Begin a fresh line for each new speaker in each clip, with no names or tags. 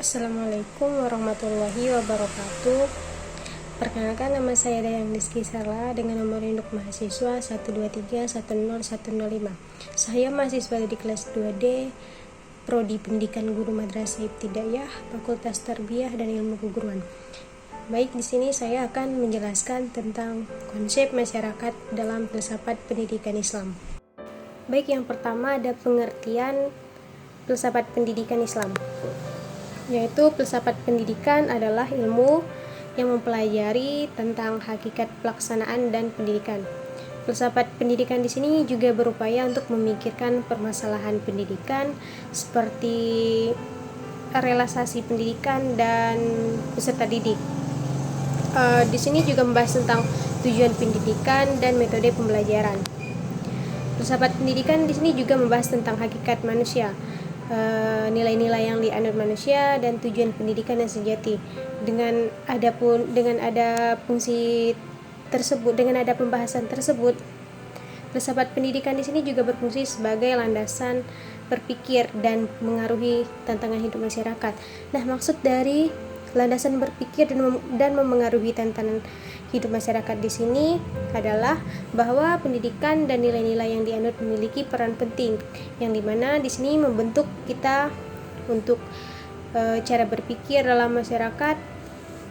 Assalamualaikum warahmatullahi wabarakatuh. Perkenalkan, nama saya Dayang Rizky Sarla dengan nomor induk mahasiswa 123101005. Saya mahasiswa di kelas 2D Prodi Pendidikan Guru Madrasah Ibtidaiyah, Fakultas Tarbiyah dan Ilmu Keguruan. Baik, di sini saya akan menjelaskan tentang konsep masyarakat dalam filsafat pendidikan Islam. Baik, yang pertama ada pengertian filsafat pendidikan Islam, yaitu filsafat pendidikan adalah ilmu yang mempelajari tentang hakikat pelaksanaan dan pendidikan. Filsafat pendidikan di sini juga berupaya untuk memikirkan permasalahan pendidikan seperti realisasi pendidikan dan peserta didik. Di sini juga membahas tentang tujuan pendidikan dan metode pembelajaran. Filsafat pendidikan di sini juga membahas tentang hakikat manusia, nilai-nilai yang dianut manusia dan tujuan pendidikan yang sejati. Dengan ada fungsi tersebut, dengan ada pembahasan tersebut, filsafat pendidikan di sini juga berfungsi sebagai landasan berpikir dan mengaruhi tantangan hidup masyarakat. Nah, maksud dari landasan berpikir dan memengaruhi tantangan hidup masyarakat di sini adalah bahwa pendidikan dan nilai-nilai yang dianut memiliki peran penting, yang dimana di sini membentuk kita untuk cara berpikir dalam masyarakat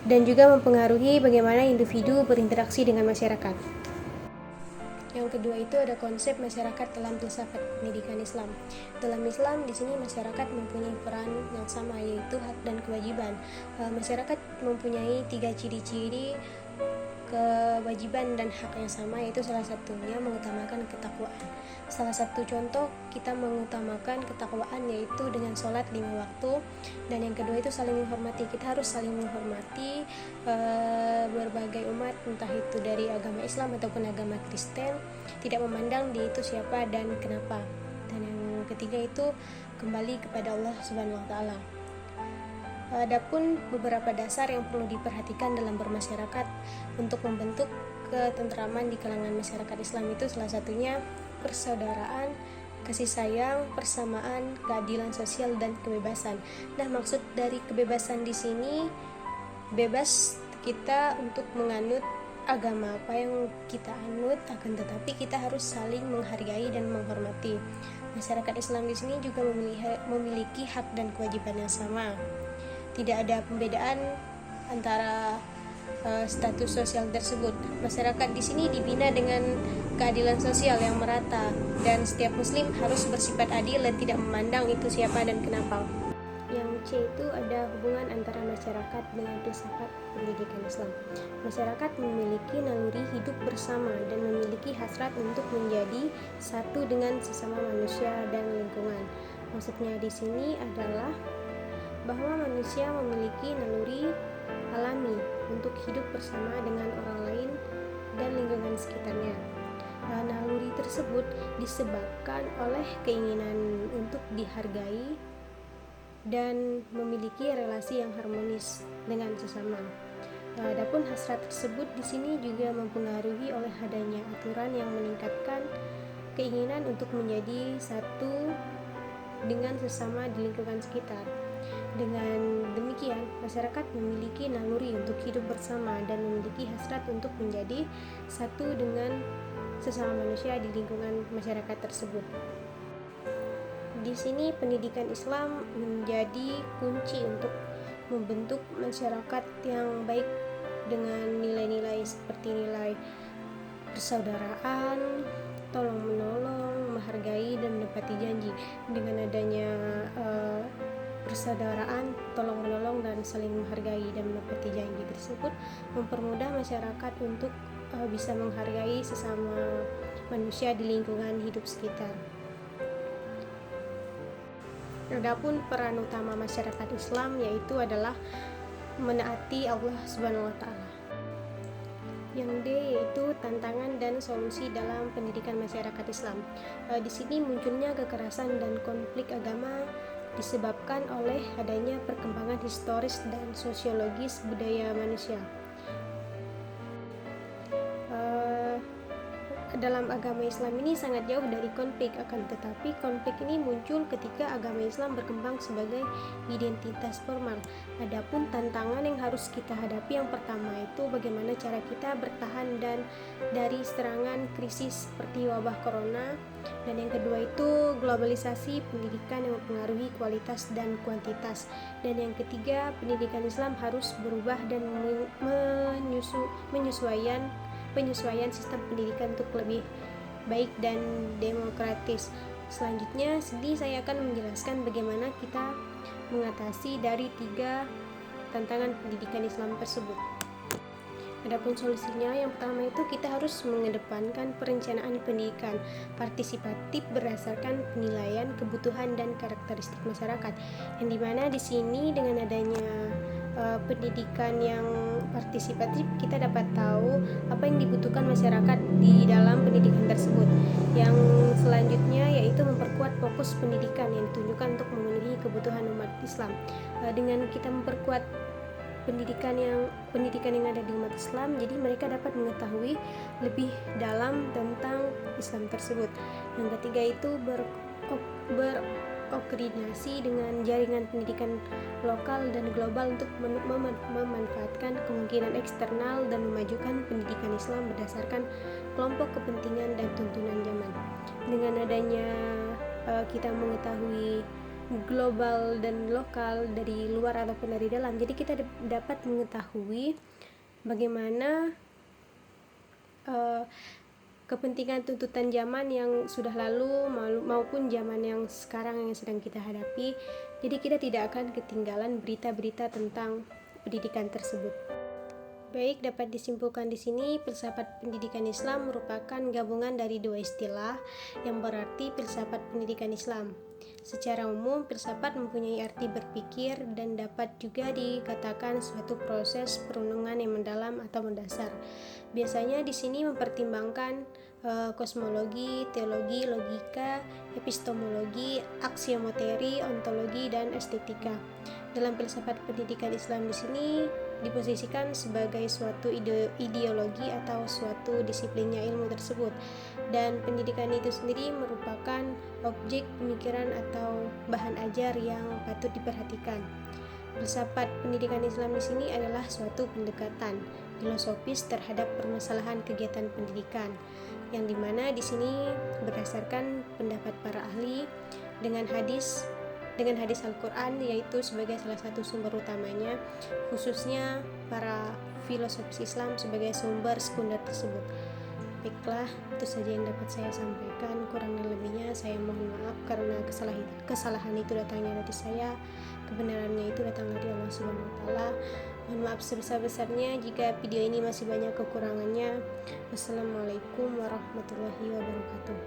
dan juga mempengaruhi bagaimana individu berinteraksi dengan masyarakat. Yang kedua itu ada konsep masyarakat dalam filsafat pendidikan Islam. Dalam Islam di sini masyarakat mempunyai peran yang sama, yaitu hak dan kewajiban. Masyarakat mempunyai 3 ciri-ciri kewajiban dan hak yang sama, yaitu salah satunya mengutamakan ketakwaan. Salah satu contoh kita mengutamakan ketakwaan yaitu dengan sholat 5 waktu, dan yang kedua itu saling menghormati. Kita harus saling menghormati berbagai umat, entah itu dari agama Islam ataupun agama Kristen, tidak memandang dia itu siapa dan kenapa. Dan yang ketiga itu kembali kepada Allah Subhanahu wa taala. Adapun beberapa dasar yang perlu diperhatikan dalam bermasyarakat untuk membentuk ketentraman di kalangan masyarakat Islam itu salah satunya persaudaraan, kasih sayang, persamaan, keadilan sosial dan kebebasan. Nah, maksud dari kebebasan di sini bebas kita untuk menganut agama apa yang kita anut, akan tetapi kita harus saling menghargai dan menghormati. Masyarakat Islam di sini juga memiliki hak dan kewajiban yang sama. Tidak ada pembedaan antara status sosial tersebut. Masyarakat di sini dibina dengan keadilan sosial yang merata, dan setiap muslim harus bersifat adil dan tidak memandang itu siapa dan kenapa. Yang C itu ada hubungan antara masyarakat dengan filsafat pendidikan Islam. Masyarakat memiliki naluri hidup bersama dan memiliki hasrat untuk menjadi satu dengan sesama manusia dan lingkungan. Maksudnya di sini adalah bahwa manusia memiliki naluri alami untuk hidup bersama dengan orang lain dan lingkungan sekitarnya. Naluri tersebut disebabkan oleh keinginan untuk dihargai dan memiliki relasi yang harmonis dengan sesama. Adapun hasrat tersebut di sini juga mempengaruhi oleh adanya aturan yang meningkatkan keinginan untuk menjadi satu dengan sesama di lingkungan sekitar. Dengan demikian, masyarakat memiliki naluri untuk hidup bersama dan memiliki hasrat untuk menjadi satu dengan sesama manusia di lingkungan masyarakat tersebut. Di sini pendidikan Islam menjadi kunci untuk membentuk masyarakat yang baik dengan nilai-nilai seperti nilai persaudaraan, tolong-menolong, menghargai dan menepati janji. Dengan adanya persaudaraan, tolong-menolong dan saling menghargai dan menepati janji tersebut mempermudah masyarakat untuk bisa menghargai sesama manusia di lingkungan hidup sekitar. Adapun peran utama masyarakat Islam yaitu adalah menaati Allah Subhanahu wa taala. Yang D yaitu tantangan dan solusi dalam pendidikan masyarakat Islam. Di sini munculnya kekerasan dan konflik agama disebabkan oleh adanya perkembangan historis dan sosiologis budaya manusia. dalam agama Islam ini sangat jauh dari konflik, akan tetapi konflik ini muncul ketika agama Islam berkembang sebagai identitas formal. Adapun tantangan yang harus kita hadapi, yang pertama itu bagaimana cara kita bertahan dan dari serangan krisis seperti wabah corona, dan yang kedua itu globalisasi pendidikan yang mempengaruhi kualitas dan kuantitas, dan yang ketiga pendidikan Islam harus berubah dan penyesuaian sistem pendidikan untuk lebih baik dan demokratis. Selanjutnya, saya akan menjelaskan bagaimana kita mengatasi dari 3 tantangan pendidikan Islam tersebut. Adapun solusinya, yang pertama itu kita harus mengedepankan perencanaan pendidikan partisipatif berdasarkan penilaian kebutuhan dan karakteristik masyarakat. Yang dimana di sini dengan adanya pendidikan yang partisipatif, kita dapat tahu apa yang dibutuhkan masyarakat di dalam pendidikan tersebut. Yang selanjutnya yaitu memperkuat fokus pendidikan yang ditunjukkan untuk memenuhi kebutuhan umat Islam. Dengan kita memperkuat pendidikan yang ada di umat Islam, jadi mereka dapat mengetahui lebih dalam tentang Islam tersebut. Yang ketiga itu berkoordinasi dengan jaringan pendidikan lokal dan global untuk memanfaatkan kemungkinan eksternal dan memajukan pendidikan Islam berdasarkan kelompok kepentingan dan tuntunan zaman. Dengan adanya kita mengetahui global dan lokal dari luar ataupun dari dalam, jadi kita dapat mengetahui bagaimana kepentingan tuntutan zaman yang sudah lalu maupun zaman yang sekarang yang sedang kita hadapi. Jadi kita tidak akan ketinggalan berita-berita tentang pendidikan tersebut. Baik, dapat disimpulkan di sini filsafat pendidikan Islam merupakan gabungan dari 2 istilah yang berarti filsafat pendidikan Islam. Secara umum, filsafat mempunyai arti berpikir dan dapat juga dikatakan suatu proses perenungan yang mendalam atau mendasar. Biasanya di sini mempertimbangkan kosmologi, teologi, logika, epistemologi, aksiomateri, ontologi, dan estetika. Dalam filsafat pendidikan Islam di sini diposisikan sebagai suatu ideologi atau suatu disiplinnya ilmu tersebut, dan pendidikan itu sendiri merupakan objek pemikiran atau bahan ajar yang patut diperhatikan. Filsafat pendidikan Islam di sini adalah suatu pendekatan filosofis terhadap permasalahan kegiatan pendidikan, yang dimana di sini berdasarkan pendapat para ahli dengan hadis Al-Quran yaitu sebagai salah satu sumber utamanya, khususnya para filosofis Islam sebagai sumber sekunder tersebut. Baiklah, itu saja yang dapat saya sampaikan. Kurang dan lebihnya saya mohon maaf karena kesalahan itu datangnya dari saya, kebenarannya itu datang dari Allah Subhanahu wa taala. Mohon maaf sebesar-besarnya jika video ini masih banyak kekurangannya. Wassalamualaikum warahmatullahi wabarakatuh.